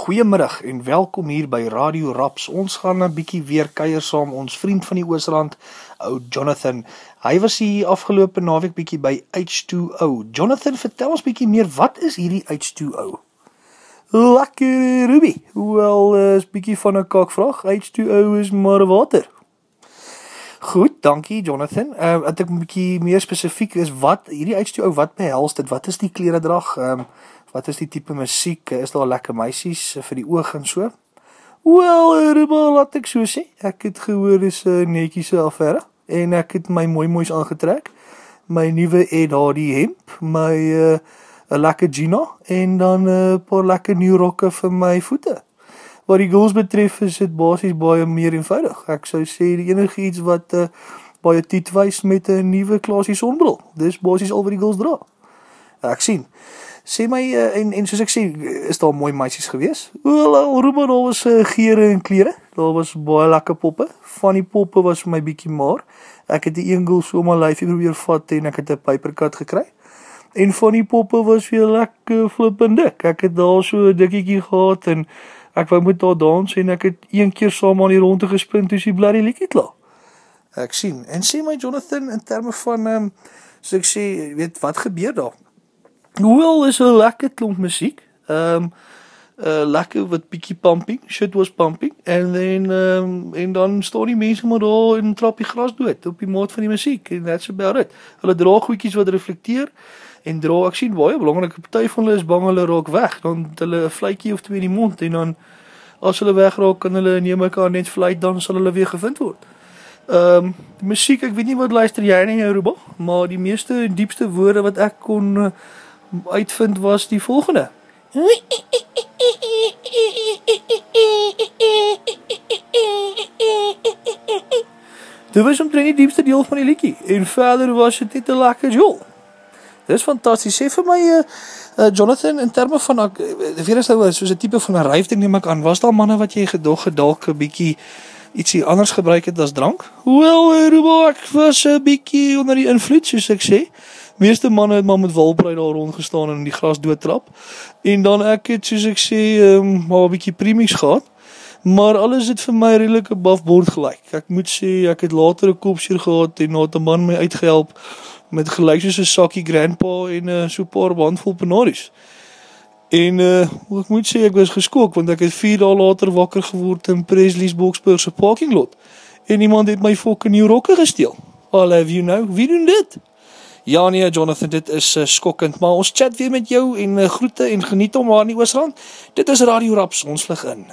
Goeiemiddag en welkom hier by Radio Raps. Ons gaan 'n bietjie weer kuier saam ons vriend van die Oosrand, ou Jonathan. Hy was hier afgelope naweek bietjie by H2O. Jonathan, vertel ons bietjie meer, wat is hierdie H2O? Lekker Ruby. Wel, is bietjie van 'n kakvraag. H2O is maar water. Goed, dankie Jonathan. Dat ek 'n bietjie meer spesifiek is, wat hierdie H2O, wat behels dit? Wat is die kleredrag? Wat is die tipe musiek? Is daar lekker meisies vir die oog en so? Wel, Ruby, laat ek so sê. Ek het gehoor is 'n netjiese affære en ek het my mooi aangetrek. My nuwe Ed Hardy hemp, my 'n lekker Gina en dan 'n paar lekker nuwe rokke vir my voete. Wat die girls betref is dit basies baie meer eenvoudig. Ek sou sê enige iets wat baie tiet wys met 'n nuwe klasie sonbril. Dis basies al wat die girls dra. Ek sien. Sê my, en soos ek sê, is daar mooi meisies gewees? Wel, Ruben, daar was geure en klere. Daar was baie lekker poppe. Van die poppe was vir my bietjie maar. Ek het die een girl so my lyfie probeer vat en ek het 'n papercut gekry. En van die poppe was weer lekker flippend dik. Ek het daar so 'n dikkietjie gehad en ek wou met haar dans en ek het een keer saam aan die ronde gesprint toe die bloody liedjie klaar. Ek sien. En sê my Jonathan, in terme van, soos ek sê, weet, wat gebeur daar? Wel, is 'n lekker klomp musiek. Lekker wat bietjie pumping. Shit was pumping. En dan staan die mense maar daar en trap die gras dood op die maat van die musiek. En that's about it. Hulle dra goedjies wat reflekteer en dra, ek sien baie belangrike party van hulle is bang hulle raak weg. Dan het hulle 'n vletjie of twee in die mond en dan as hulle wegraak kan hulle neem mekaar net vleit, dan sal hulle weer gevind word. Die musiek, ek weet nie wat luister jy in jou Ruben, maar die meeste en diepste woorde wat ek kon uitvind was die volgende. Dit was omtrent die diepste deel van die liedjie en verder was dit net 'n lekker jol. Dis fantasties. Sê vir my, Jonathan, in terme van, weer is nou soos 'n tipe van 'n ryfding neem ek aan, was daar manne wat jy dalk 'n bietjie ietsie anders gebruik het as drank? Wel, Ruben, ek was 'n bietjie onder die invloed, soos ek sê. Meeste manne het maar met walpruit daar rondgestaan en in die gras doodtrap. En dan ek het, soos ek sê, maar 'n bietjie premix gehad. Maar alles het vir my redelik above board gelyk. Ek moet sê, ek het later 'n kopseer gehad en het 'n man my uitgehelp met gelyk soos 'n sakkie grandpa en so 'n paar handvol penaries. En ek moet sê, ek was geskok want ek het 4 dae later wakker geword in Presley's Boksburg se parking lot. En iemand het my fucking nuwe rokke gesteel. I'll have you know, wie doen dit? Ja nee Jonathan, dit is skokkend, maar ons chat weer met jou en groete en geniet hom daar in die Oosrand. Dit is Radio Raps, ons vlug in.